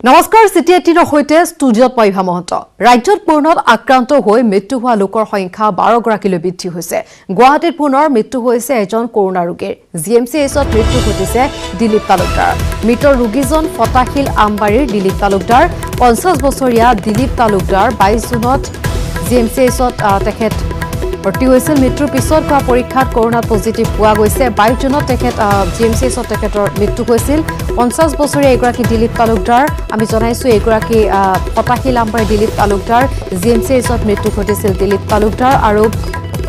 নমস্কাৰ সিটি 18 হৈতে ষ্টুডিঅত পইভা মহন্ত ৰাজ্যত পূৰ্ণত আক্ৰান্ত হৈ মৃত্যু হোৱা লোকৰ সংখ্যা 12 গৰাকীলৈ বৃদ্ধি হৈছে গুৱাহাটীত পুনৰ মৃত্যু হৈছে এজন কৰোনা ৰোগীৰ জিএমচিএছত মৃত্যু ঘটিছে দিলীপ তালুকদাৰ মৃত ৰোগীজন ফটাখিল আমবাৰীৰ দিলীপ তালুকদাৰ 50 বছৰীয়া দিলীপ তালুকদাৰ 22 জুনত জিএমচিএছত তেখেত ভৰ্তি হৈছিল মৃত্যুৰ পিছত কৰা পৰীক্ষাত কৰোনা পজিটিভ পোৱা গৈছে 22 জুনত তেখেত জিএমচিএছত তেখেতৰ মৃত্যু হৈছিল 50 বছৰীয়া এগৰাকী দিলীপ তালুকদাৰ আমি জনাইছো এগৰাকী ফটাখিল আমবাৰী দিলীপ তালুকদাৰ জিএমচিএছত মৃত্যু ঘটিছিল দিলীপ তালুকদাৰ আৰু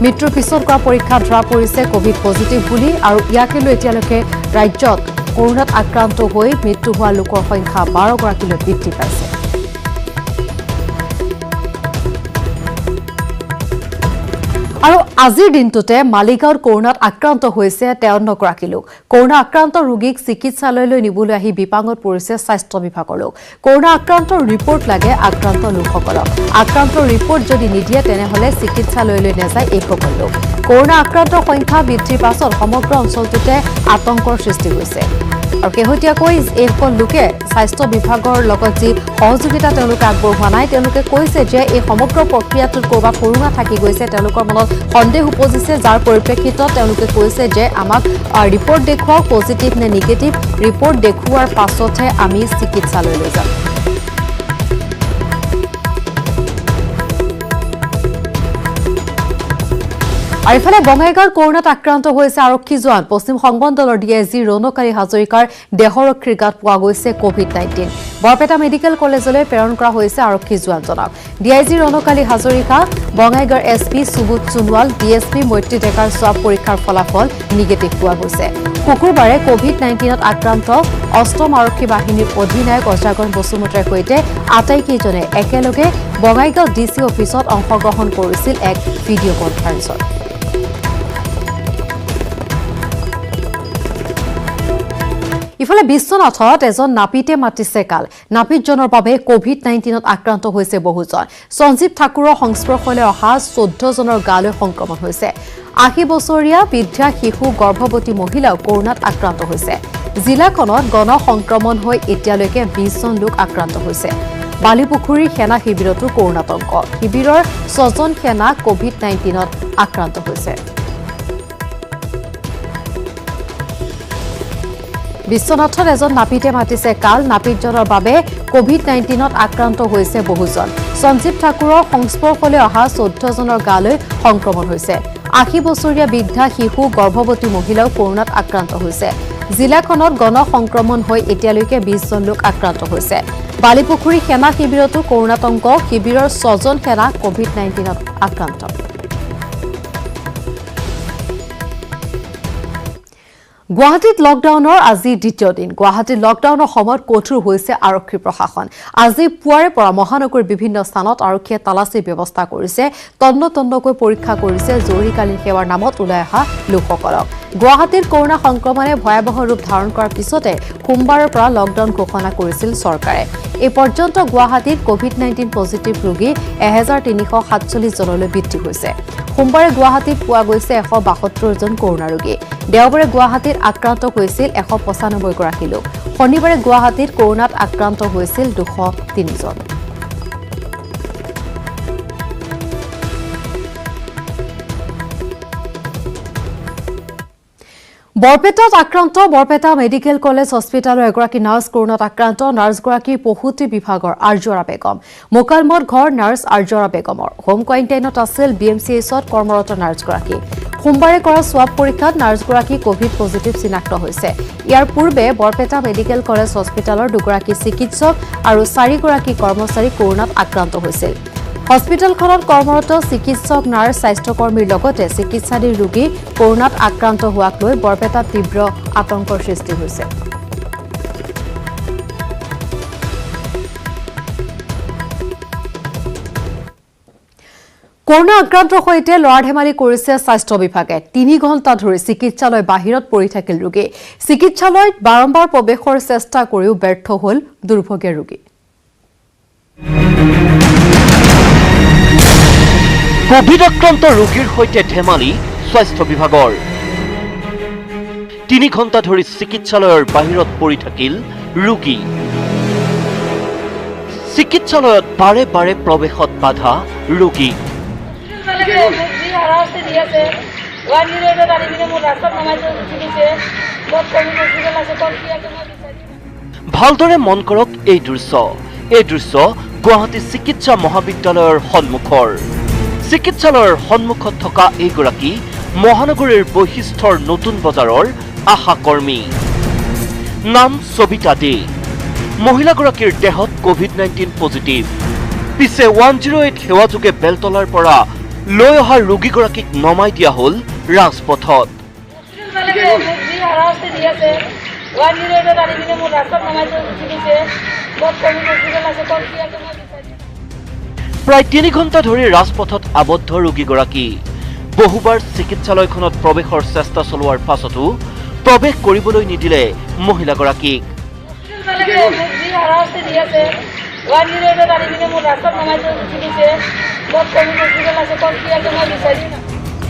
মৃত্যুৰ পিছত কৰা পৰীক্ষাত ধৰা পৰিছে কোভিড পজিটিভ বুলি আৰু ইয়াকে লৈ এতিয়ালৈকে ৰাজ্যত কৰোনাত আক্ৰান্ত হৈ মৃত্যু হোৱা লোকৰ সংখ্যা 12 গৰাকীলৈ বৃদ্ধি পাইছে আৰু আজিৰ দিনটোতে মালিগাঁৱৰ কৰোনাত আক্ৰান্ত হৈছে 53 গৰাকী লোক কৰোনা আক্ৰান্ত ৰোগীক চিকিৎসালয়লৈ নিবলৈ আহি বিপাঙত পৰিছে স্বাস্থ্য বিভাগৰ লোক কৰোনা আক্ৰান্ত ৰিপৰ্ট লাগে আক্ৰান্ত লোকসকলক আক্ৰান্ত ৰিপৰ্ট যদি নিদিয়ে তেনেহলে চিকিৎসালয়লৈ নেযায় এই সকল লোক কৰোনা আক্ৰান্ত সংখ্যা বৃদ্ধিৰ পাছত সমগ্ৰ অঞ্চলটোতে আতংকৰ সৃষ্টি হৈছে আৰু কেহতীয়াকৈ এই সকল লোকে স্বাস্থ্য বিভাগৰ লগত যি সহযোগিতা তেওঁলোকে আগবঢ়োৱা নাই তেওঁলোকে কৈছে যে এই সমগ্ৰ প্ৰক্ৰিয়াটোত কৰবাত কৰোনা থাকি গৈছে তেওঁলোকৰ মনত সন্দেহ উপজিছে যাৰ পৰিপ্ৰেক্ষিতত তেওঁলোকে কৈছে যে আমাক ৰিপৰ্ট দেখুৱাওক পজিটিভ নে নিগেটিভ ৰিপৰ্ট দেখুৱাৰ পাছতহে আমি চিকিৎসালয়লৈ যাম আৰু ইফালে বঙাইগাঁৱৰ কৰোনাত আক্ৰান্ত হৈছে আৰক্ষী জোৱান পশ্চিম সংবন দলৰ ডিআইজি ৰণকাৰী হাজৰিকাৰ দেহৰক্ষীৰ গাত পোৱা গৈছে কোভিড-19 বৰপেটা মেডিকেল কলেজলৈ প্ৰেৰণ কৰা হৈছে আৰক্ষী জোৱানজনক ডিআইজি ৰণকাৰী হাজৰিকা বঙাইগাঁৱৰ এছপি সুবোধ সোণোৱাল ডিএছপি মৈত্ৰী ডেকাৰ স্বাব পৰীক্ষাৰ ফলাফল নিগেটিভ পোৱা গৈছে শুকুৰবাৰে কোভিড-19ত আক্ৰান্ত অষ্টম আৰক্ষী বাহিনীৰ অধিনায়ক অজাগন বসুমতাৰীৰ সৈতে আটাইকেইজনে একেলগে বঙাইগাঁও ডিচি অফিচত অংশগ্ৰহণ কৰিছিল এক ভিডিঅ' কনফাৰেন্সত ইফালে বিশ্বনাথত এজন নাপিতে মাতিছে কাল নাপিতজনৰ বাবে কোভিড-19ত আক্ৰান্ত হৈছে বহুজন সঞ্জীৱ ঠাকুৰৰ সংস্পৰ্শলৈ অহা 14 জনৰ গালৈ সংক্ৰমণ হৈছে 80 বছৰীয়া বৃদ্ধা শিশু গৰ্ভৱতী মহিলাও কৰোনাত আক্ৰান্ত হৈছে জিলাখনত গণ সংক্ৰমণ হৈ এতিয়ালৈকে 20 জন লোক আক্ৰান্ত হৈছে বালিপুখুৰীৰ সেনা শিবিৰতো কৰোনাতংক শিবিৰৰ 6 জন সেনা কোভিড-19ত আক্ৰান্ত হৈছে বিশ্বনাথত এজন নাপিতে মাতিছে কাল নাপিতজনৰ বাবে কোভিড-19ত আক্ৰান্ত হৈছে বহুজন সঞ্জীৱ ঠাকুৰৰ সংস্পৰ্শলৈ অহা 14 জনৰ গালৈ সংক্ৰমণ হৈছে 80 বছৰীয়া বৃদ্ধা শিশু গৰ্ভৱতী মহিলাও কৰোনাত আক্ৰান্ত হৈছে জিলাখনত গণ সংক্ৰমণ হৈ এতিয়ালৈকে 20 জন লোক আক্ৰান্ত হৈছে বালিপুখুৰী সেনা শিবিৰতো কৰোনাতংক শিবিৰৰ 6 জন সেনা কোভিড-19ত আক্ৰান্ত গুৱাহাটীত লকডাউনৰ আজি দ্বিতীয় দিন গুৱাহাটীত লকডাউনৰ সময়ত কঠোৰ হৈছে আৰক্ষী প্ৰশাসন আজি পুৱাৰে পৰা মহানগৰীৰ বিভিন্ন স্থানত আৰক্ষীয়ে তালাচীৰ ব্যৱস্থা কৰিছে তন্নতন্নকৈ পৰীক্ষা কৰিছে জৰুৰীকালীন সেৱাৰ নামত ওলাই অহা লোকসকলক গুৱাহাটীৰ কৰোনা সংক্ৰমণে ভয়াৱহ ৰূপ ধাৰণ কৰাৰ পিছতে সোমবাৰৰ পৰা লকডাউন ঘোষণা কৰিছিল চৰকাৰে এই পৰ্যন্ত গুৱাহাটীত কোভিড-19 পজিটিভ ৰোগী 1347 জনলৈ বৃদ্ধি হৈছে সোমবাৰে গুৱাহাটীত পোৱা গৈছে 172 জন কৰোনা ৰোগী দেওবাৰে গুৱাহাটীত আক্ৰান্ত হৈছিল 195 গৰাকী লোক শনিবাৰে গুৱাহাটীত কৰোনাত আক্ৰান্ত হৈছিল 203 জন বৰপেটাত আক্ৰান্ত বৰপেটা মেডিকেল কলেজ হস্পিটালৰ এগৰাকী নাৰ্ছ কৰোনাত আক্ৰান্ত নাৰ্ছগৰাকী পহুতি বিভাগৰ আৰ্জৰা বেগম মোকালমত ঘৰ নাৰ্ছ আৰ্জৰা বেগমৰ হোম কোৱাৰেণ্টাইনত আছিল বিএমচিএছত কৰ্মৰত নাৰ্ছগৰাকী সোমবাৰে কৰা স্বাব পৰীক্ষাত নাৰ্ছগৰাকী কোভিড পজিটিভ চিনাক্ত হৈছে ইয়াৰ পূৰ্বে বৰপেটা মেডিকেল কলেজ হস্পিটালৰ দুগৰাকী চিকিৎসক আৰু 4 গৰাকী কৰ্মচাৰী কৰোনাত আক্ৰান্ত হৈছিল হস্পিটালখনত কৰ্মৰত চিকিৎসক নাৰ্ছ স্বাস্থ্যকৰ্মীৰ লগতে চিকিৎসাধীন ৰোগী কৰোনাত আক্ৰান্ত হোৱাক লৈ বৰপেটাত তীব্ৰ আতংকৰ সৃষ্টি হৈছে কৰোনা আক্ৰান্তৰ সৈতে লৰাধেমালি কৰিছে স্বাস্থ্য বিভাগে 3 ঘণ্টা ধৰি চিকিৎসালয় বাহিৰত পৰি থাকিল ৰোগী চিকিৎসালয়ত বাৰম্বাৰ প্ৰৱেশৰ চেষ্টা কৰিও ব্যৰ্থ হ'ল দুৰ্ভগীয়া ৰোগী কোভিড আক্ৰান্ত ৰোগীৰ সৈতে ধেমালি স্বাস্থ্য বিভাগৰ 3 ঘণ্টা ধৰি চিকিৎসালয়ৰ বাহিৰত পৰি থাকিল ৰোগী চিকিৎসালয়ত বাৰে বাৰে প্ৰৱেশত বাধা ৰোগী ভালদৰে মন কৰক এই দৃশ্য গুৱাহাটী চিকিৎসা মহাবিদ্যালয়ৰ সন্মুখৰ চিকিৎসালয়ৰ সন্মুখত থকা এইগৰাকী মহানগৰীৰ বৈশিষ্ট্যৰ নতুন বজাৰৰ আশাকৰ্মী নাম সবিতা দে মহিলাগৰাকীৰ দেহত কোভিড-19 পজিটিভ পিছে 108 সেৱাযোগে বেলতলাৰ পৰা লৈ অহা ৰোগীগৰাকীক নমাই দিয়া হ'ল ৰাজপথত প্ৰায় 3 ঘণ্টা ধৰি ৰাজপথত আবদ্ধ ৰোগীগৰাকী বহুবাৰ চিকিৎসালয়খনত প্ৰৱেশৰ চেষ্টা চলোৱাৰ পাছতো প্ৰৱেশ কৰিবলৈ নিদিলে মহিলাগৰাকীক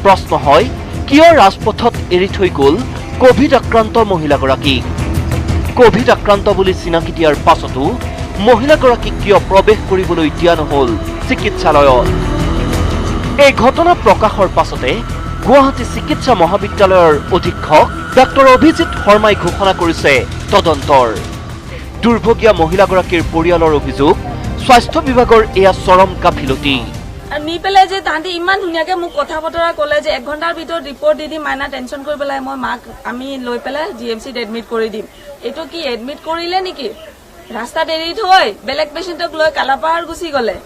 প্ৰশ্ন হয় কিয় ৰাজপথত এৰি থৈ গ'ল কোভিড আক্ৰান্ত মহিলাগৰাকীক কোভিড আক্ৰান্ত বুলি চিনাকি দিয়াৰ পাছতো মহিলাগৰাকীক কিয় প্ৰৱেশ কৰিবলৈ দিয়া নহ'ল চিকিৎসালয়ত এই ঘটনা প্ৰকাশৰ পাছতে গুৱাহাটী চিকিৎসা মহাবিদ্যালয়ৰ অধীক্ষক ডক্টৰ অভিজিৎ শৰ্মাই ঘোষণা কৰিছে তদন্তৰ দুৰ্ভগীয়া মহিলাগৰাকীৰ পৰিয়ালৰ অভিযোগ স্বাস্থ্য বিভাগৰ এয়া চৰম গাফিলতি নি পেলাই যে তাহাঁতি ইমান ধুনীয়াকে মোক কথা বতৰা ক'লে যে 1 ঘণ্টাৰ ভিতৰত ৰিপৰ্ট দি দিম মাইনা টেনশ্যন কৰি পেলাই মই মাক আমি লৈ পেলাই জিএমচিত এডমিট কৰি দিম এইটো কি এডমিট কৰিলে নেকি ৰাস্তাত এৰি থৈ বেলেগ পেচেণ্টক লৈ কালাপাহাৰ গুচি গ'লে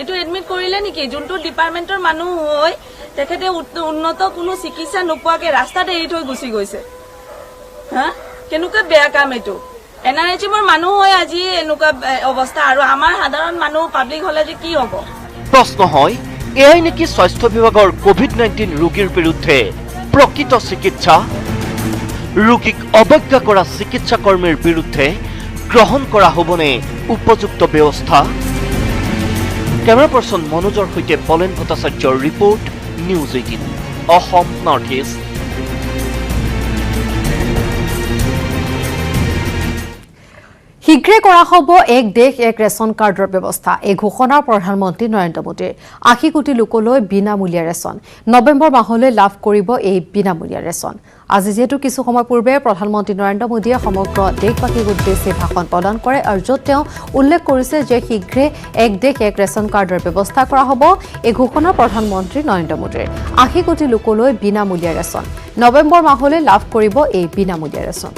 এইটো এডমিট কৰিলে নেকি যোনটো ডিপাৰ্টমেণ্টৰ মানুহ হৈ তেখেতে উন্নত কোনো চিকিৎসা নোপোৱাকে ৰাস্তাত এৰি থৈ গুচি গৈছে হা কেনেকুৱা বেয়া কাম এইটো এনআৰএইচএমৰ মানুহ হৈ আজি এনেকুৱা অৱস্থা আৰু আমাৰ সাধাৰণ মানুহ পাব্লিক হলে যে কি হ'ব প্ৰশ্ন হয় এয়াই নেকি স্বাস্থ্য বিভাগৰ কোভিড-19 ৰোগীৰ বিৰুদ্ধে প্ৰকৃত চিকিৎসা ৰোগীক অৱজ্ঞা কৰা চিকিৎসা কৰ্মীৰ বিৰুদ্ধে গ্ৰহণ কৰা হ'বনে উপযুক্ত ব্যৱস্থা কেমেৰা পাৰ্চন মনোজৰ সৈতে পলেন ভট্টাচাৰ্যৰ report news 18 Assam north east শীঘ্ৰে কৰা হ'ব এক দেশ এক ৰেচন কাৰ্ডৰ ব্যৱস্থা এই ঘোষণা প্ৰধানমন্ত্ৰী নৰেন্দ্ৰ মোদীৰ 80 কোটি লোকলৈ বিনামূলীয়া ৰেচন নৱেম্বৰ মাহলৈ লাভ কৰিব এই বিনামূলীয়া ৰেচন আজি যেহেতু কিছু সময় পূৰ্বে প্ৰধানমন্ত্ৰী নৰেন্দ্ৰ মোদীয়ে সমগ্ৰ দেশবাসীক উদ্দেশ্যি ভাষণ প্ৰদান কৰে আৰু য'ত তেওঁ উল্লেখ কৰিছে যে শীঘ্ৰে এক দেশ এক ৰেচন কাৰ্ডৰ ব্যৱস্থা কৰা হ'ব এই ঘোষণা প্ৰধানমন্ত্ৰী নৰেন্দ্ৰ মোদীৰ 80 কোটি লোকলৈ বিনামূলীয়া ৰেচন নৱেম্বৰ মাহলৈ লাভ কৰিব এই বিনামূলীয়া ৰেচন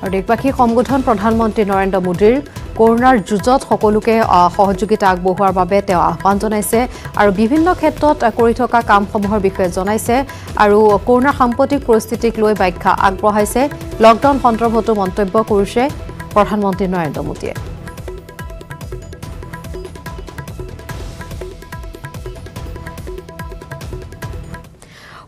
আৰু দেশবাসী সংগঠন প্ৰধানমন্ত্ৰী নৰেন্দ্ৰ মোদীৰ কৰোনাৰ যুঁজত সকলোকে সহযোগিতা আগবঢ়োৱাৰ বাবে তেওঁ আহ্বান জনাইছে আৰু বিভিন্ন ক্ষেত্ৰত কৰি থকা কামসমূহৰ বিষয়ে জনাইছে আৰু কৰোনাৰ সাম্প্ৰতিক পৰিস্থিতিক লৈ ব্যাখ্যা আগবঢ়াইছে লকডাউন সন্দৰ্ভতো মন্তব্য কৰিছে প্ৰধানমন্ত্ৰী নৰেন্দ্ৰ মোদীয়ে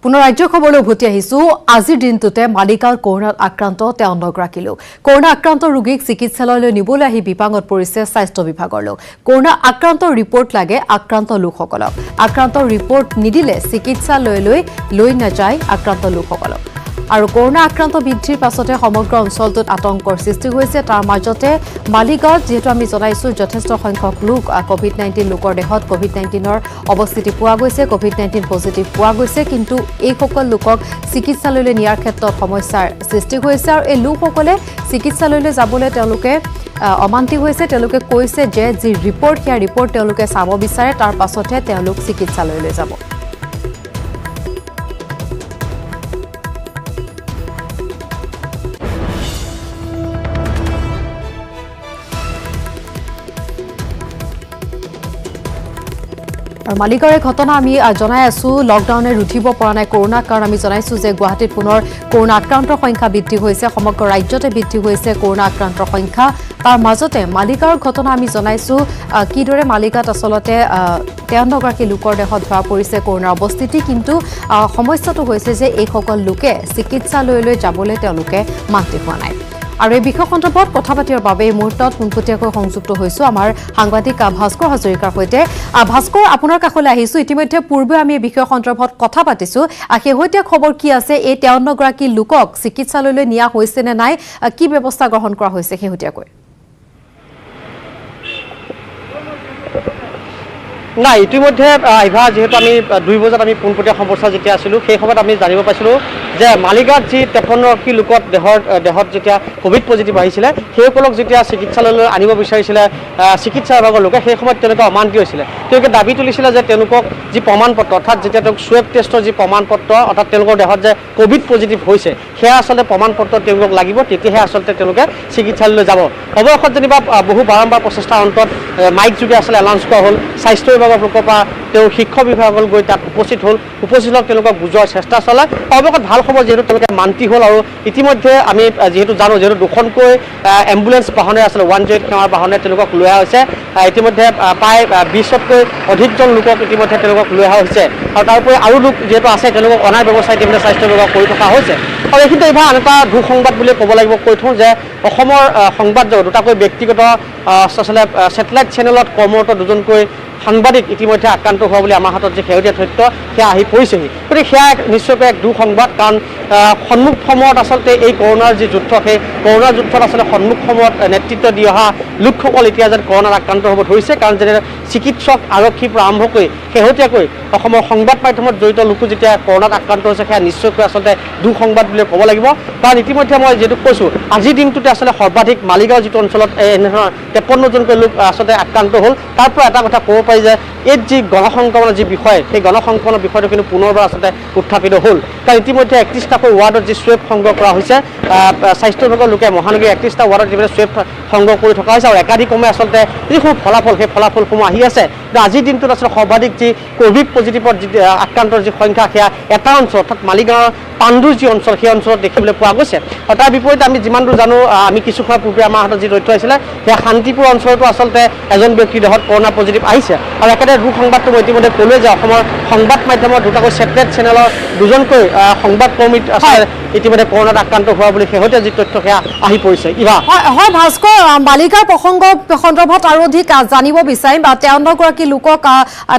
পুনৰ ৰাজ্য খবৰলৈ উভতি আহিছো আজিৰ দিনটোতে মালিগাঁৱৰ কৰোনাত আক্ৰান্ত 53 লোক কৰোনা আক্ৰান্ত ৰোগীক চিকিৎসালয়লৈ নিবলৈ আহি বিপাঙত পৰিছে স্বাস্থ্য বিভাগৰ লোক কৰোনা আক্ৰান্ত ৰিপৰ্ট লাগে আক্ৰান্ত লোকসকলক আক্ৰান্ত ৰিপৰ্ট নিদিলে চিকিৎসালয়লৈ লৈ নাযায় আক্ৰান্ত লোকসকলক আৰু কৰোনা আক্ৰান্ত বৃদ্ধিৰ পাছতে সমগ্ৰ অঞ্চলটোত আতংকৰ সৃষ্টি হৈছে তাৰ মাজতে মালিগাঁৱত যেহেতু আমি জনাইছো যথেষ্ট সংখ্যক লোক কোভিড-19 লোকৰ দেহত কোভিড-19ৰ অৱস্থিতি পোৱা গৈছে কোভিড-19 পজিটিভ পোৱা গৈছে কিন্তু এই সকল লোকক চিকিৎসালয়লৈ নিয়াৰ ক্ষেত্ৰত সমস্যাৰ সৃষ্টি হৈছে আৰু এই লোকসকলে চিকিৎসালয়লৈ যাবলৈ তেওঁলোকে অমান্তি হৈছে তেওঁলোকে কৈছে যে যি ৰিপৰ্ট সেই ৰিপৰ্ট তেওঁলোকে চাব বিচাৰে তাৰ পাছতহে তেওঁলোক চিকিৎসালয়লৈ যাব আৰু মালিগাঁৱৰ ঘটনা আমি জনাই আছো লকডাউনে ৰুধিব পৰা নাই কৰোনা কাৰণ আমি জনাইছো যে গুৱাহাটীত পুনৰ কৰোনা আক্ৰান্তৰ সংখ্যা বৃদ্ধি হৈছে সমগ্ৰ ৰাজ্যতে বৃদ্ধি হৈছে কৰোনা আক্ৰান্তৰ সংখ্যা তাৰ মাজতে মালিগাঁৱৰ ঘটনা আমি জনাইছো কিদৰে মালিগাঁৱত আচলতে 53 লোকৰ দেহত ধৰা পৰিছে কৰোনাৰ অৱস্থিতি কিন্তু সমস্যাটো হৈছে যে এই সকল লোকে চিকিৎসালয়লৈ যাবলৈ তেওঁলোকে মান্তি হোৱা নাই আৰু এই বিষয় সন্দৰ্ভত কথা পাতিবৰ বাবে এই মুহূৰ্তত পোনপটীয়াকৈ সংযুক্ত হৈছো আমাৰ সাংবাদিক ভাস্কৰ হাজৰিকাৰ সৈতে। ভাস্কৰ, আপোনাৰ কাষলৈ আহিছো। ইতিমধ্যে পূৰ্বে আমি এই বিষয় সন্দৰ্ভত কথা পাতিছো। শেহতীয়া খবৰ কি আছে? এই 53 গৰাকী লোকক চিকিৎসালয়লৈ নিয়া হৈছে নে নাই, কি ব্যৱস্থা গ্ৰহণ কৰা হৈছে শেহতীয়াকৈ? নাই, ইতিমধ্যে ইভা যেহেতু আমি 2 বজাত আমি পোনপটীয়া সম্প্ৰচাৰ যেতিয়া আছিলোঁ সেই সময়ত আমি জানিব পাইছিলোঁ যে মালিগাঁৱত যি 53গৰাকী লোকত দেহত যেতিয়া কোভিড পজিটিভ আহিছিলে সেইসকলক যেতিয়া চিকিৎসালয়লৈ আনিব বিচাৰিছিলে চিকিৎসা বিভাগৰ লোকে সেই সময়ত তেওঁলোকে অমান্তি হৈছিলে। তেওঁলোকে দাবী তুলিছিলে যে তেওঁলোকক যি প্ৰমাণ পত্ৰ অৰ্থাৎ যেতিয়া তেওঁক চুৱেব টেষ্টৰ যি প্ৰমাণ পত্ৰ অৰ্থাৎ তেওঁলোকৰ দেহত যে কোভিড পজিটিভ হৈছে সেয়া আচলতে প্ৰমাণ পত্ৰ তেওঁলোকক লাগিব, তেতিয়াহে আচলতে তেওঁলোকে চিকিৎসালয়লৈ যাব। অৱশেষত যেনিবা বহু বাৰম্বাৰ প্ৰচেষ্টাৰ অন্তত মাইক যোগে আচলতে এলাউন্স কৰা হ'ল। স্বাস্থ্য বিভাগৰ লোকৰ পৰা তেওঁ শিক্ষক বিভাগলৈ গৈ তাত উপস্থিত হ'ল, তেওঁলোকক বুজোৱাৰ চেষ্টা চলায়। অৱশেষত ভাল খবৰ যিহেতু তেওঁলোকে মান্তি হ'ল আৰু ইতিমধ্যে আমি যিহেতু জানো যিহেতু 2খনকৈ এম্বুলেঞ্চ বাহনে আচলতে 108 সেৱাৰ বাহনে তেওঁলোকক লৈ অহা হৈছে। ইতিমধ্যে প্ৰায় 20তকৈ অধিকজন লোকক ইতিমধ্যে তেওঁলোকক লৈ অহা হৈছে আৰু তাৰোপৰি আৰু লোক যিহেতু আছে তেওঁলোকক অনাৰ ব্যৱস্থা ইতিমধ্যে স্বাস্থ্য বিভাগ কৰি থকা হৈছে। আৰু এইখিনিতে এইবাৰ আন এটা দুঃসংবাদ বুলি ক'ব লাগিব, কৈ থওঁ যে অসমৰ সংবাদ জগত দুটাকৈ ব্যক্তিগত আচলতে ছেটেলাইট চেনেলত কৰ্মৰত 2জনকৈ সাংবাদিক ইতিমধ্যে আক্ৰান্ত হোৱা বুলি আমাৰ হাতত যি শেহতীয়া তথ্য সেয়া আহি পৰিছেহি। গতিকে সেয়া নিশ্চয়কৈ এক দুঃসংবাদ, কাৰণ সন্মুখ সময়ত আচলতে এই কৰোণাৰ যি যুদ্ধ সেই কৰোণাৰ যুদ্ধত আচলতে সন্মুখ সময়ত নেতৃত্ব দি অহা লোকসকল এতিয়া যেন কৰোণাত আক্ৰান্ত হ'ব ধৰিছে। কাৰণ যেনে চিকিৎসক আৰক্ষীৰ পৰা আৰম্ভ কৰি শেহতীয়াকৈ অসমৰ সংবাদ মাধ্যমত জড়িত লোকো যেতিয়া কৰোণাত আক্ৰান্ত হৈছে সেয়া নিশ্চয়কৈ আচলতে দুঃসংবাদ বুলি ক'ব লাগিব। কাৰণ ইতিমধ্যে মই যিহেতু কৈছোঁ আজিৰ দিনটোতে আচলতে সৰ্বাধিক মালিগাঁও যিটো অঞ্চলত এনেধৰণৰ 53জনকৈ লোক আচলতে আক্ৰান্ত হ'ল। তাৰ পৰা এটা কথা ক'ব পাৰি যে এই যি গণসংক্ৰমণৰ যি বিষয় সেই গণসংক্ৰমণৰ বিষয়টো কিন্তু পুনৰবাৰ আচলতে উত্থাপিত হ'ল। কাৰণ ইতিমধ্যে 31টাকৈ ৱাৰ্ডত যি চুৱেব সংগ্ৰহ কৰা হৈছে, স্বাস্থ্য বিভাগৰ লোকে মহানগৰীৰ 31টা ৱাৰ্ডত যিবিলাক চুৱেব সংগ্ৰহ কৰি থকা হৈছে আৰু একাধিক্ৰমে আচলতে যিসমূহ ফলাফল সেই ফলাফলসমূহ আহি আছে। কিন্তু আজিৰ দিনটোত আচলতে সৰ্বাধিক যি কোভিড পজিটিভত যি আক্ৰান্তৰ যি সংখ্যা সেয়া এটা অঞ্চল অৰ্থাৎ মালিগাঁৱৰ পাণ্ডুৰ যি অঞ্চল সেই অঞ্চলত দেখিবলৈ পোৱা গৈছে। আৰু তাৰ বিপৰীতে আমি যিমান দূৰ জানো, আমি কিছু সময় পূৰ্বে আমাৰ হাতত যি তথ্য আহিছিলে সেয়া শান্তিপুৰ অঞ্চলতো আচলতে এজন ব্যক্তিৰ দেহত কৰোণা পজিটিভ আহিছে। আৰু একেদৰে দুঃসংবাদটো মই ইতিমধ্যে ক'লোৱে যে অসমৰ সংবাদ মাধ্যমৰ দুটাকৈ ছেটেলাইট চেনেলৰ 2জনকৈ সংবাদ কৰ্মী আচলতে ইতিমধ্যে কৰোণাত আক্ৰান্ত হোৱা বুলি শেহতীয়া যি তথ্য সেয়া আহি পৰিছে। ইভা হয় ভাস্কৰ, মালিগাঁৱৰ প্ৰসংগ সন্দৰ্ভত আৰু অধিক জানিব বিচাৰিম বা 53গৰাকী লোকক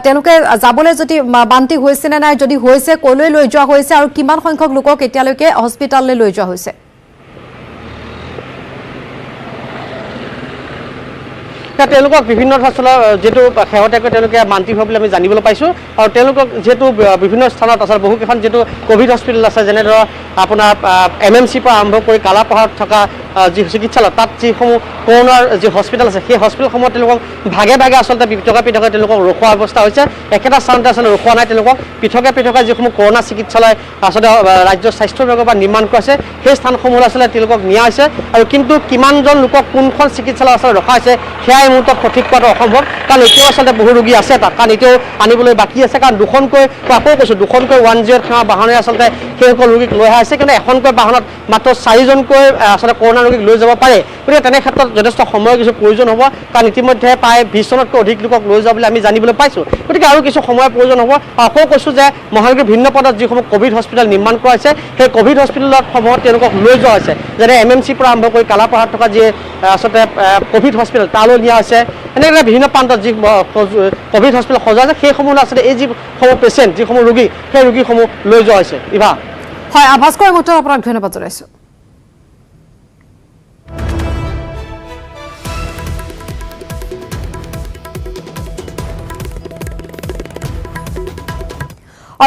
তেওঁলোকে যাবলৈ যদি মান্তি হৈছে নে নাই, যদি হৈছে ক'লৈ লৈ যোৱা হৈছে আৰু কিমান সংখ্যক লোকক এতিয়ালৈকে হস্পিটাললৈ লৈ যোৱা হৈছে? তেওঁলোকক বিভিন্ন আচলতে যিহেতু শেহতীয়াকৈ তেওঁলোকে মান্তি হোৱা বুলি আমি জানিবলৈ পাইছোঁ। আৰু তেওঁলোকক যিহেতু বিভিন্ন স্থানত আচলতে বহুকেইখন যিহেতু কোভিড হস্পিটেল আছে, যেনে ধৰক আপোনাৰ MMCৰ পৰা আৰম্ভ কৰি কালাপাহাৰত থকা যি চিকিৎসালয় তাত যিসমূহ কৰোণাৰ যি হস্পিটেল আছে সেই হস্পিটেলসমূহত তেওঁলোকক ভাগে ভাগে আচলতে পৃথকে তেওঁলোকক ৰখোৱা ব্যৱস্থা হৈছে। একেটা স্থানতে আচলতে ৰখোৱা নাই, তেওঁলোকক পৃথকে যিসমূহ কৰোণা চিকিৎসালয় আচলতে ৰাজ্যৰ স্বাস্থ্য বিভাগৰ পৰা নিৰ্মাণ কৰা হৈছে সেই স্থানসমূহলৈ আচলতে তেওঁলোকক নিয়া হৈছে। আৰু কিন্তু কিমানজন লোকক কোনখন চিকিৎসালয় আচলতে ৰখা হৈছে সেয়া এই মুহূৰ্তত সঠিক কৰাটো অসম্ভৱ, কাৰণ এতিয়াও আচলতে বহু ৰোগী আছে তাত, কাৰণ এতিয়াও আনিবলৈ বাকী আছে। কাৰণ 2খনকৈ আকৌ কৈছোঁ 2খনকৈ 108 সেৱা বাহনে আচলতে সেইসকল ৰোগীক লৈ অহা হৈছে, কিন্তু এখনকৈ বাহনত মাত্ৰ 4জনকৈ আচলতে কৰোণা ৰোগীক লৈ যাব পাৰে। গতিকে তেনে ক্ষেত্ৰত যথেষ্ট সময়ৰ কিছু প্ৰয়োজন হ'ব, কাৰণ ইতিমধ্যে প্ৰায় 20জনতকৈ অধিক লোকক লৈ যোৱা বুলি আমি জানিবলৈ পাইছোঁ। গতিকে আৰু কিছু সময়ৰ প্ৰয়োজন হ'ব। আকৌ কৈছোঁ যে মহানগৰীৰ ভিন্ন পদত যিসমূহ কোভিড হস্পিটেল নিৰ্মাণ কৰা হৈছে সেই কোভিড হস্পিটেলসমূহত তেওঁলোকক লৈ যোৱা হৈছে, যেনে MMCৰ পৰা আৰম্ভ কৰি কালাপাহাৰত থকা যি আচলতে কোভিড হস্পিটেল তালৈ নিয়া হৈছে। এনেকৈ বিভিন্ন প্ৰান্তত যি কোভিড হস্পিটেল সজোৱা আছে সেইসমূহলৈ আচলতে এই যিসমূহ পেচেণ্ট যিসমূহ ৰোগী সেই ৰোগীসমূহ লৈ যোৱা হৈছে। ইভা হয়, ভাস্কৰ, এই মুহূৰ্তত আপোনাক ধন্যবাদ জনাইছোঁ।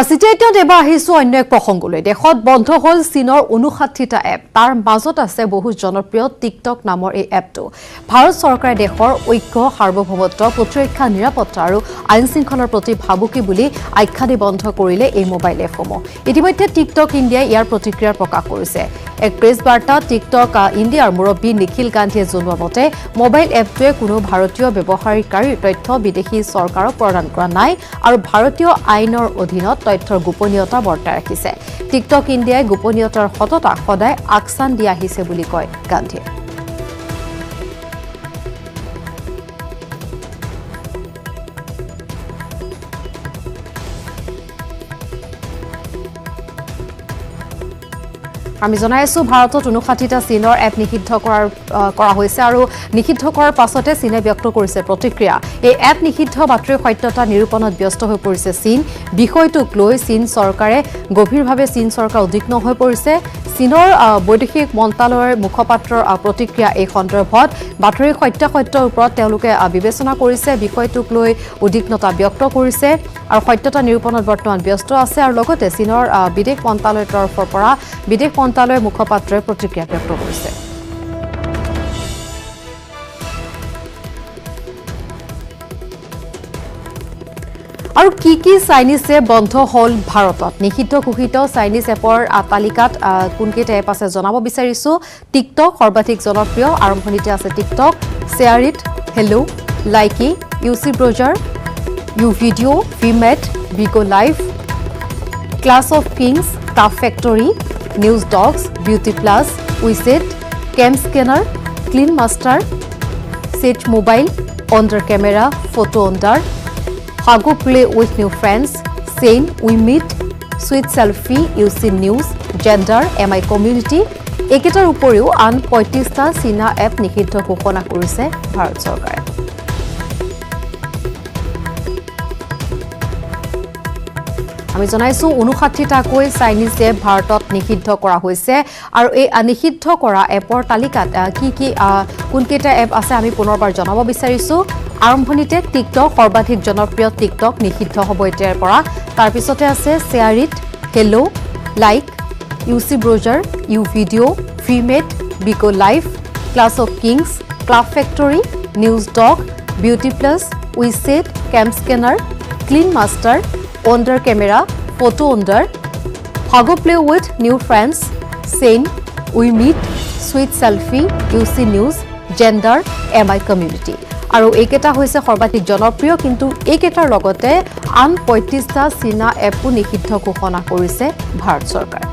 চিটিআইটিত এবাৰ আহিছোঁ অন্য এক প্ৰসংগলৈ। দেশত বন্ধ হ'ল চীনৰ 59টা এপ, তাৰ মাজত আছে বহু জনপ্ৰিয় টিকটক নামৰ এই এপটো। ভাৰত চৰকাৰে দেশৰ ঐক্য, সাৰ্বভৌমত্ব, প্ৰতিৰক্ষা, নিৰাপত্তা আৰু আইন শৃংখলাৰ প্ৰতি ভাবুকি বুলি আখ্যা দি বন্ধ কৰিলে এই মোবাইল এপসমূহ। ইতিমধ্যে টিকটক ইণ্ডিয়াই ইয়াৰ প্ৰতিক্ৰিয়া প্ৰকাশ কৰিছে। এক প্ৰেছ বাৰ্তাত টিকটক ইণ্ডিয়াৰ মুৰব্বী নিখিল গান্ধীয়ে জনোৱা মতে মোবাইল এপটোৱে কোনো ভাৰতীয় ব্যৱহাৰকাৰীৰ তথ্য বিদেশী চৰকাৰক প্ৰদান কৰা নাই আৰু ভাৰতীয় আইনৰ অধীনত তথ্যৰ গোপনীয়তা বৰ্তাই ৰাখিছে। টিকটক ইণ্ডিয়াই গোপনীয়তাৰ সততা সদায় আগস্থান দি আহিছে বুলি কয় গান্ধীয়ে। আমি জনাই আছো ভাৰতত 59টা চীনৰ এপ নিষিদ্ধ কৰা হৈছে আৰু নিষিদ্ধ কৰাৰ পাছতে চীনে ব্যক্ত কৰিছে প্ৰতিক্ৰিয়া এই এপ নিষিদ্ধ বাতৰিৰ সত্যতা নিৰূপণত ব্যস্ত হৈ পৰিছে চীন বিষয়টোক লৈ চীন চৰকাৰে গভীৰভাৱে চীন চৰকাৰ উদ্বিগ্ন হৈ পৰিছে চীনৰ বৈদেশিক মন্ত্ৰালয়ৰ মুখপাত্ৰৰ প্ৰতিক্ৰিয়া এই সন্দৰ্ভত বাতৰিৰ সত্যাসত্যৰ ওপৰত তেওঁলোকে বিবেচনা কৰিছে বিষয়টোক লৈ উদ্বিগ্নতা ব্যক্ত কৰিছে আৰু সত্যতা নিৰূপণত বৰ্তমান ব্যস্ত আছে আৰু লগতে চীনৰ বিদেশ মন্ত্ৰালয়ৰ তৰফৰ পৰা বিদেশ মন্ত্ৰালয়ৰ মুখপাত্ৰই প্ৰতিক্ৰিয়া ব্যক্ত কৰিছে আৰু কি চাইনিজ এপ বন্ধ হল ভাৰতত নিষিদ্ধ ঘোষিত চাইনিজ এপৰ তালিকাত কোনকেইটা এপ আছে জনাব বিচাৰিছো টিকটক সৰ্বাধিক জনপ্ৰিয় আৰম্ভণিতে আছে TikTok SHAREit Helo Likee UC Browser U Video VMate Bigo Live Clash of Kings tough Factory News Dogs Beauty Plus WeChat CamScanner Clean Master set mobile Wonder Camera Photo Wonder Hago play with new friends, Sane, we meet, sweet selfie, UC news, gender, MI community. একেটাৰ উপৰিও আন 35টা চীনা app নিষিদ্ধ ঘোষণা কৰিছে ভাৰত চৰকাৰে আমি জনাইছো 59টাকৈ Chinese app ভাৰতত নিষিদ্ধ কৰা হৈছে আৰু এই নিষিদ্ধ কৰা এপৰ তালিকাত কি কোনকেইটা এপ আছে আমি পুনৰবাৰ জনাব বিচাৰিছো আৰম্ভণিতে টিকটক সৰ্বাধিক জনপ্ৰিয় টিকটক নিষিদ্ধ হ'ব এতিয়াৰ পৰা তাৰ পিছতে আছে SHAREit Helo Like UC Browser U Video VMate Bigo Live Clash of Kings Club Factory News Dog Beauty Plus WeChat CamScanner Clean Master Wonder Camera Photo Wonder Hago play with new friends Shein WeMeet Sweet Selfie UC News Xender MI community আৰু এইকেইটা হৈছে সৰ্বাধিক জনপ্ৰিয় কিন্তু এইকেইটাৰ লগতে আন 35টা চীনা এপো নিষিদ্ধ ঘোষণা কৰিছে ভাৰত চৰকাৰ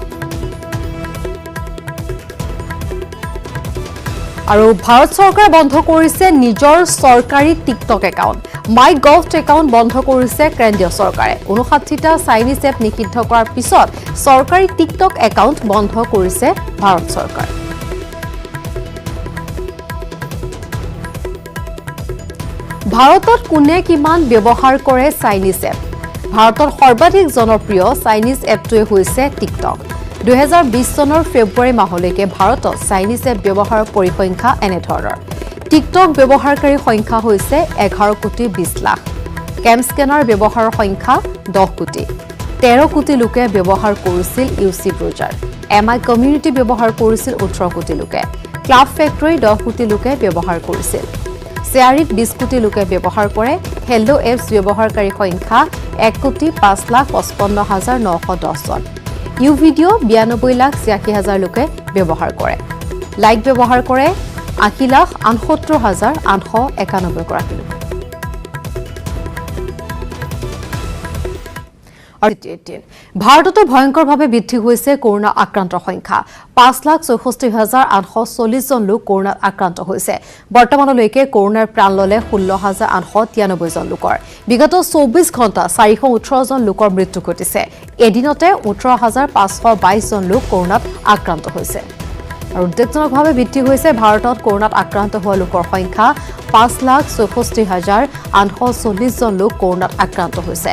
আৰু ভাৰত চৰকাৰে বন্ধ কৰিছে নিজৰ চৰকাৰী টিকটক একাউণ্ট মাই গভ একাউণ্ট বন্ধ কৰিছে কেন্দ্ৰীয় চৰকাৰে 59টা চাইনিজ এপ নিষিদ্ধ কৰাৰ পিছত চৰকাৰী টিকটক একাউণ্ট বন্ধ কৰিছে ভাৰত চৰকাৰ ভাৰতত কোনে কিমান ব্যৱহাৰ কৰে চাইনিজ এপ ভাৰতৰ সৰ্বাধিক জনপ্ৰিয় চাইনিজ এপটোৱে হৈছে টিকটক 2020 চনৰ ফেব্ৰুৱাৰী মাহলৈকে ভাৰতত চাইনিজ এপ ব্যৱহাৰৰ পৰিসংখ্যা এনেধৰণৰ টিকটক ব্যৱহাৰকাৰী সংখ্যা হৈছে 11 কোটি 20 লাখ কেম স্কেনাৰ ব্যৱহাৰৰ সংখ্যা 10 কোটি 13 কোটি লোকে ব্যৱহাৰ কৰিছিল ইউচি ব্ৰজাৰ MI কমিউনিটি ব্যৱহাৰ কৰিছিল 18 কোটি লোকে ক্লাব ফেক্টৰী 10 কোটি লোকে ব্যৱহাৰ কৰিছিল শ্বেয়াৰিট 20 কোটি লোকে ব্যৱহাৰ কৰে হেল্ল এপছ ব্যৱহাৰকাৰী সংখ্যা 1 কোটি 5 লাখ 55,910 জন ইউ ভিডিঅ 92 লাখ 86,000 লোকে ব্যৱহাৰ কৰে লাইক ব্যৱহাৰ কৰে 80 লাখ 68,891 গৰাকী লোকে ভাৰততো ভয়ংকৰভাৱে বৃদ্ধি হৈছে কৰোনা আক্ৰান্তৰ সংখ্যা 5,64,840 জন লোক কৰোনাত আক্ৰান্ত হৈছে বৰ্তমানলৈকে কৰোনাৰ প্ৰাণ ললে 16,893 জন লোকৰ বিগত 24 ঘণ্টা 418 জন লোকৰ মৃত্যু ঘটিছে এদিনতে 18,522 জন লোক কৰোনাত আক্ৰান্ত হৈছে আৰু উদ্বেগজনকভাৱে বৃদ্ধি হৈছে ভাৰতত কৰোনাত আক্ৰান্ত হোৱা লোকৰ সংখ্যা 5,64,840 জন লোক কৰোনাত আক্ৰান্ত হৈছে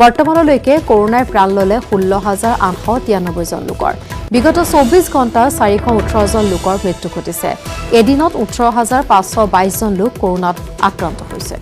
বৰ্তমানলৈকে কৰোনাৰ প্ৰাণ ললে 16,893 জন লোকৰ বিগত 24 ঘণ্টা 418 জন লোকৰ মৃত্যু ঘটিছে এদিনত 18,522 জন লোক কৰোনাত আক্ৰান্ত হৈছে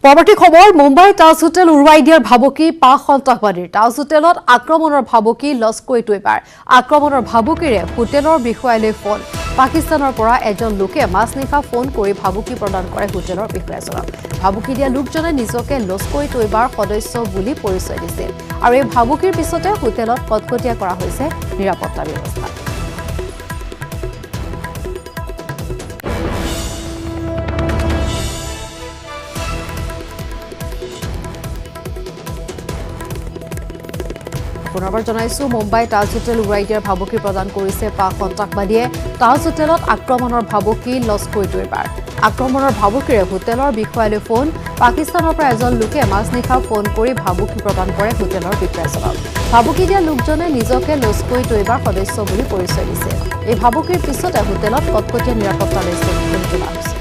পৰৱৰ্তী খবৰ মুম্বাই তাজ হোটেল উৰুৱাই দিয়াৰ ভাবুকি 5 সন্ত্ৰাসবাদীৰ তাজ হোটেলত আক্ৰমণৰ ভাবুকি লস্কৰি তৈবাৰ আক্ৰমণৰ ভাবুকিৰে হোটেলৰ বিষয়ালৈ ফোন পাকিস্তানৰ পৰা এজন লোকে মাছনিশা ফোন কৰি ভাবুকি প্ৰদান কৰে হোটেলৰ বিষয়াজনক ভাবুকি দিয়া লোকজনে নিজকে লস্কৰি তৈবাৰ সদস্য বুলি পৰিচয় দিছিল আৰু এই ভাবুকিৰ পিছতে হোটেলত কটকটীয়া কৰা হৈছে নিৰাপত্তা ব্যৱস্থা পুনৰবাৰ জনাইছো মুম্বাই তাজ হোটেল উৰুৱাই দিয়াৰ ভাবুকি প্ৰদান কৰিছে পাক সন্ত্ৰাসবাদীয়ে তাজ হোটেলত আক্ৰমণৰ ভাবুকি লস্কৰি তৈবাৰ আক্ৰমণৰ ভাবুকিৰে হোটেলৰ বিষয়ালৈ ফোন পাকিস্তানৰ পৰা এজন লোকে মাজনিশা ফোন কৰি ভাবুকি প্ৰদান কৰে হোটেলৰ বিষয়াজনক ভাবুকি দিয়া লোকজনে নিজকে লস্কৰি তৈবাৰ সদস্য বুলি পৰিচয় দিছে এই ভাবুকিৰ পিছতে হোটেলত কটকটীয়া নিৰাপত্তা ব্যৱস্থা তোলা হৈছে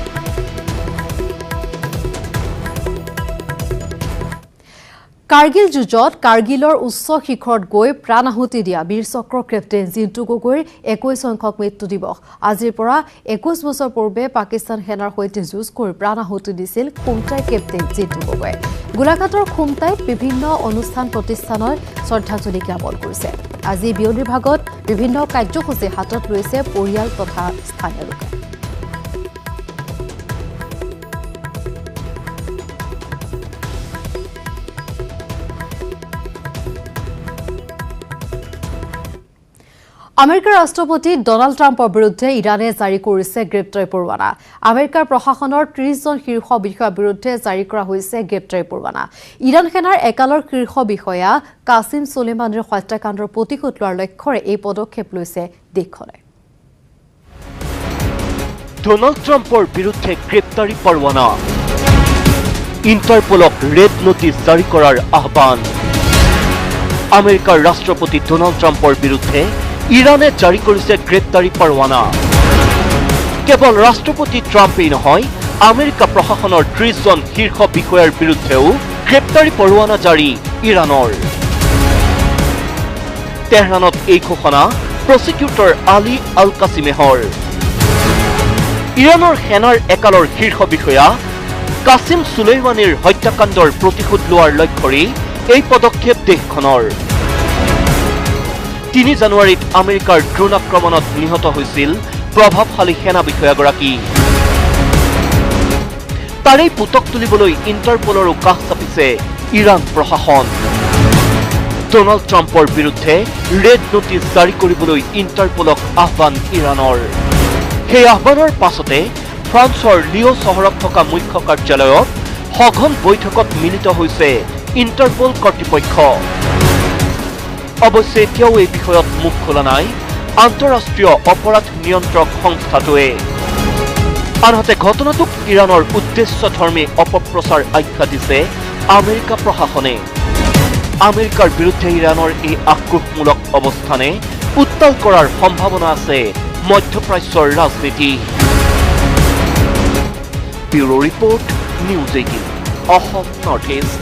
কাৰ্গিল যুঁজত কাৰ্গিলৰ উচ্চ শিখৰত গৈ প্ৰাণ আহুতি দিয়া বীৰ চক্ৰ কেপ্টেইন জিন্তু গগৈৰ 21 সংখ্যক মৃত্যু দিৱস আজিৰ পৰা 21 বছৰ পূৰ্বে পাকিস্তান সেনাৰ সৈতে যুঁজ কৰি প্ৰাণ আহুতি দিছিল খুমটাই কেপ্টেইন জিন্তু গগৈ গোলাঘাটৰ খুমটাইত বিভিন্ন অনুষ্ঠান প্ৰতিষ্ঠানৰ শ্ৰদ্ধাঞ্জলি জ্ঞাপন কৰিছে আজি বিয়লিৰ ভাগত বিভিন্ন কাৰ্যসূচী হাতত লৈছে পৰিয়াল তথা স্থানীয় লোকে আমেৰিকাৰ ৰাষ্ট্ৰপতি ডনাল্ড ট্ৰাম্পৰ বিৰুদ্ধে ইৰাণে জাৰি কৰিছে গ্ৰেপ্তাৰী পৰৱানা আমেৰিকাৰ প্ৰশাসনৰ 30 জন শীৰ্ষ বিষয়াৰ বিৰুদ্ধে জাৰি কৰা হৈছে গ্ৰেপ্তাৰী পৰৱানা ইৰাণ সেনাৰ একালৰ শীৰ্ষ বিষয়া কাছিম সুলেমানীৰ হত্যাকাণ্ডৰ প্ৰতিশোধ লোৱাৰ লক্ষ্যৰে এই পদক্ষেপ লৈছে দেশখনে ডনাল্ড ট্ৰাম্পৰ বিৰুদ্ধে গ্ৰেপ্তাৰী পৰৱানা ইণ্টাৰপলক ৰেড নোটিছ জাৰি কৰাৰ আহ্বান আমেৰিকাৰ ৰাষ্ট্ৰপতি ডনাল্ড ট্ৰাম্পৰ বিৰুদ্ধে ইৰাণে জাৰি কৰিছে গ্ৰেপ্তাৰী পৰৱানা কেৱল ৰাষ্ট্ৰপতি ট্ৰাম্পেই নহয় আমেৰিকা প্ৰশাসনৰ 30 জন শীৰ্ষ বিষয়াৰ বিৰুদ্ধেও গ্ৰেপ্তাৰী পৰৱানা জাৰি ইৰাণৰ তেহৰাণত এই ঘোষণা প্ৰসিকিউটৰ আলী আল কাছিমেহৰ ইৰাণৰ সেনাৰ একালৰ শীৰ্ষ বিষয়া কাছিম সুলেইমানীৰ হত্যাকাণ্ডৰ প্ৰতিশোধ লোৱাৰ লক্ষ্যৰে এই পদক্ষেপ দেশখনৰ 3 জানুৱাৰীত আমেৰিকাৰ ড্ৰোন আক্ৰমণত নিহত হৈছিল প্ৰভাৱশালী সেনা বিষয়াগৰাকী তাৰেই পুতক তুলিবলৈ ইণ্টাৰপলৰ কাষ চাপিছে ইৰাণ প্ৰশাসন ডনাল্ড ট্ৰাম্পৰ বিৰুদ্ধে ৰেড নোটিছ জাৰি কৰিবলৈ ইণ্টাৰপলক আহ্বান ইৰাণৰ সেই আহ্বানৰ পাছতে ফ্ৰান্সৰ লিঅ' চহৰত থকা মুখ্য কাৰ্যালয়ত সঘন বৈঠকত মিলিত হৈছে ইণ্টাৰপল কৰ্তৃপক্ষ অৱশ্যে এতিয়াও এই বিষয়ত মুখ খোলা নাই আন্তঃৰাষ্ট্ৰীয় অপৰাধ নিয়ন্ত্ৰক সংস্থাটোৱে আনহাতে ঘটনাটোক ইৰাণৰ উদ্দেশ্যধৰ্মী অপপ্ৰচাৰ আখ্যা দিছে আমেৰিকা প্ৰশাসনে আমেৰিকাৰ বিৰুদ্ধে ইৰাণৰ এই আক্ৰোশমূলক অৱস্থানে উত্তাল কৰাৰ সম্ভাৱনা আছে মধ্যপ্ৰাচ্যৰ ৰাজনীতি bureau report news 18 Assam north east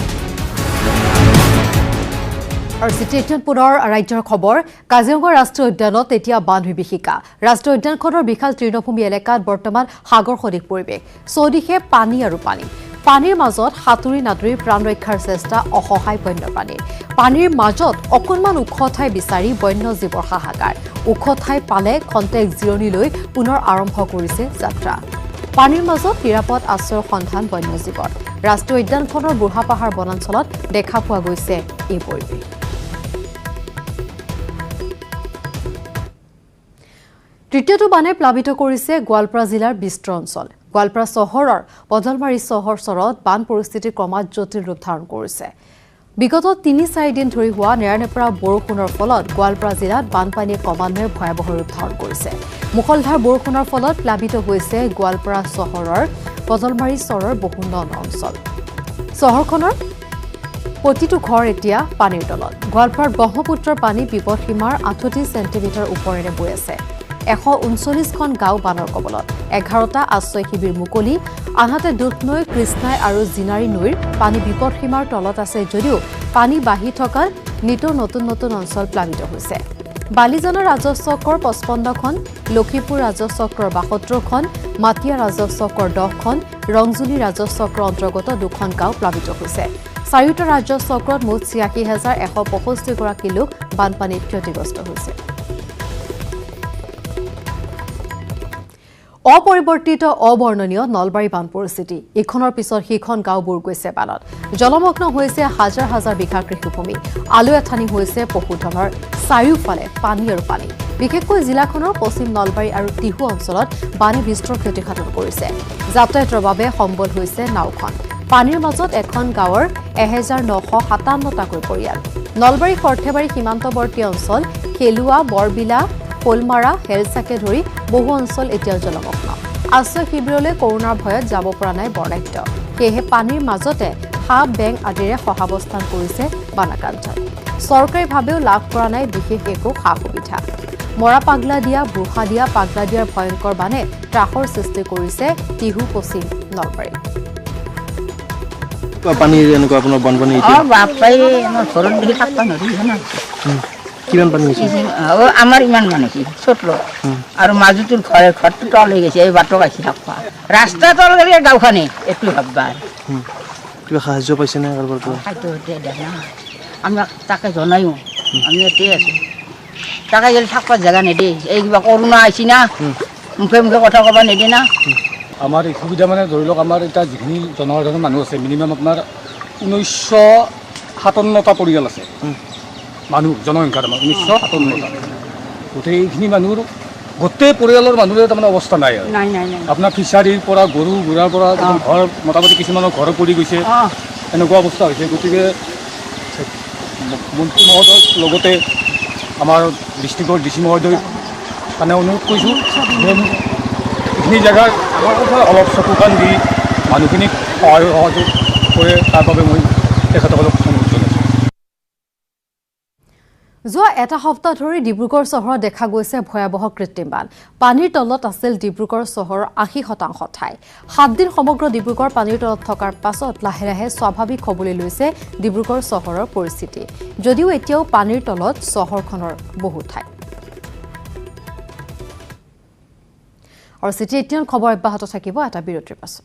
আৰু চিটিএন পুনৰ ৰাজ্যৰ খবৰ কাজিৰঙা ৰাষ্ট্ৰীয় উদ্যানত এতিয়া বান বিভীষিকা ৰাষ্ট্ৰীয় উদ্যানখনৰ বিশাল তৃণভূমি এলেকাত বৰ্তমান সাগৰ সদৃশ পৰিৱেশ চৌদিশে পানী আৰু পানী পানীৰ মাজত সাঁতুৰি নাদুৰি প্ৰাণ ৰক্ষাৰ চেষ্টা অসহায় বন্যপ্ৰাণীৰ পানীৰ মাজত অকণমান ওখ ঠাই বিচাৰি বন্যজীৱৰ হাহাকাৰ ওখ ঠাই পালে খন্তেক জিৰণি লৈ পুনৰ আৰম্ভ কৰিছে যাত্ৰা পানীৰ মাজত নিৰাপদ আশ্ৰয়ৰ সন্ধান বন্যজীৱৰ ৰাষ্ট্ৰীয় উদ্যানখনৰ বুঢ়াপাহাৰ বনাঞ্চলত দেখা পোৱা গৈছে এই পৰিৱেশ তৃতীয়টো বানে প্লাবিত কৰিছে গোৱালপাৰা জিলাৰ বিস্ত্ৰ অঞ্চল গোৱালপাৰা চহৰৰ বদলমাৰী চহৰ চৰত বান পৰিস্থিতি ক্ৰমাৎ জটিল ৰূপ ধাৰণ কৰিছে বিগত 3-4 দিন ধৰি হোৱা নেৰানেপেৰা বৰষুণৰ ফলত গোৱালপাৰা জিলাত বানপানীয়ে ক্ৰমান্বয়ে ভয়াৱহ ৰূপ ধাৰণ কৰিছে মুখলধাৰ বৰষুণৰ ফলত প্লাবিত হৈছে গোৱালপাৰা চহৰৰ বদলমাৰী চৰৰ বহু অঞ্চল চহৰখনৰ প্ৰতিটো ঘৰ এতিয়া পানীৰ তলত গোৱালপাৰাত ব্ৰহ্মপুত্ৰৰ পানী বিপদসীমাৰ 38 চেণ্টিমিটাৰ ওপৰেৰে বৈ আছে 139খন গাঁও বানৰ কবলত 11টা আশ্ৰয় শিবিৰ মুকলি আনহাতে দুধনৈ কৃষ্ণাই আৰু জিনাৰী নৈৰ পানী বিপদসীমাৰ তলত আছে যদিও পানী বাঢ়ি থকা নিতৌ নতুন নতুন অঞ্চল প্লাবিত হৈছে বালিজানা ৰাজচক্ৰৰ 55খন লক্ষীপুৰ ৰাজচক্ৰৰ 72খন মাটিয়া ৰাজচক্ৰৰ 10খন ৰংজুলি ৰাজচক্ৰৰ অন্তৰ্গত 2খন গাঁও প্লাবিত হৈছে চাৰিটা ৰাজচক্ৰত মুঠ 86,165 গৰাকী লোক বানপানীত ক্ষতিগ্ৰস্ত হৈছে অপৰিৱৰ্তিত অবৰ্ণনীয় নলবাৰী বান পৰিস্থিতি এখনৰ পিছত সিখন গাঁও বুৰ গৈছে বানত জলমগ্ন হৈছে হাজাৰ হাজাৰ বিঘা কৃষিভূমি আলু এঠানি হৈছে পশুধনৰ চাৰিওফালে পানী আৰু পানী বিশেষকৈ জিলাখনৰ পশ্চিম নলবাৰী আৰু টিহু অঞ্চলত বানে বিস্তৰ ক্ষতিসাধন কৰিছে যাতায়াতৰ বাবে সম্বল হৈছে নাওখন পানীৰ মাজত এখন গাঁৱৰ 1957টাকৈ পৰিয়াল নলবাৰী সৰ্থেবাৰী সীমান্তৱৰ্তী অঞ্চল খেলুৱা বৰবিলা ফলমাৰা হেলচাকে ধৰি বহু অঞ্চল এতিয়া জলমগ্ন আশ্ৰয় শিবিৰলৈ কৰোনাৰ ভয়ত যাব পৰা নাই বৰ্ণাঢ্য সেয়েহে পানীৰ মাজতে সাপ বেং আদিৰে সহাৱস্থান কৰিছে বানাক্ৰান্তই চৰকাৰীভাৱেও লাভ কৰা নাই বিশেষ একো সা সুবিধা মৰা পাগলা দিয়া বুঢ়া দিয়া পাগলা দিয়াৰ ভয়ংকৰ বানে ত্ৰাসৰ সৃষ্টি কৰিছে টিহু পশ্চিম নলবাৰী পানীৰ এনেকুৱা আপোনাৰ বানপানী বাপাই আমাৰ ঘৰত দেখি থাকিব নোৱাৰি না কিমান পানী হৈছে আমাৰ ইমান মানে কি ছোট আৰু মাজুটোৰ ঘৰটো তল হৈ গৈছে এই বাটক আহি থাকবা ৰাস্তা তল গ'লে গাঁওখনে এইটো ভাববা কিবা সাহায্য পাইছে নে কাৰোবাৰ পৰা খাদ্য দেখা আমি তাকে জনাইও আমি ইয়াতে আছোঁ তাকে যদি থাকিব জেগা নেদেই এই কিবা কৰোণা আহিছে না মুখে মুখে কথা ক'ব নেদে না আমাৰ এই সুবিধা মানে ধৰি লওক আমাৰ এতিয়া যিখিনি জনসাধাৰণৰ মানুহ আছে মিনিমাম আপোনাৰ 1957টা পৰিয়াল আছে মানুহ জনসংখ্যাত আমাৰ 1957টা গোটেইখিনি মানুহৰ গোটেই পৰিয়ালৰ মানুহৰে তাৰমানে অৱস্থা নাই আৰু নাই নাই নাই আপোনাৰ ফিচাৰীৰ পৰা গৰু ঘোঁৰাৰ পৰা ঘৰ মোটামুটি কিছুমানৰ ঘৰ পৰি গৈছে এনেকুৱা অৱস্থা হৈছে গতিকে মন্ত্ৰী মহোদয়ৰ লগতে আমাৰ ডিষ্ট্ৰিক্টৰ ডি চি মহোদয় মানে অনুৰোধ কৰিছোঁ এইখিনি জেগাৰ আমাৰ কথা অলপ চকু কাণ দি মানুহখিনিক সহায় সহযোগ কৰে তাৰ বাবে মই তেখেতসকলক অনুৰোধ জনাইছোঁ যোৱা এটা সপ্তাহ ধৰি ডিব্ৰুগড় চহৰত দেখা গৈছে ভয়াৱহ কৃত্ৰিম বান পানীৰ তলত আছিল ডিব্ৰুগড় চহৰৰ ৮০% ঠাই 7 দিন সমগ্ৰ ডিব্ৰুগড় পানীৰ তলত থকাৰ পাছত লাহে লাহে স্বাভাৱিক হ'বলৈ লৈছে ডিব্ৰুগড় চহৰৰ পৰিস্থিতি যদিও এতিয়াও পানীৰ তলত চহৰখনৰ বহু ঠাই আৰু চিটি 18 খবৰ অব্যাহত থাকিব এটা বিৰতিৰ পাছত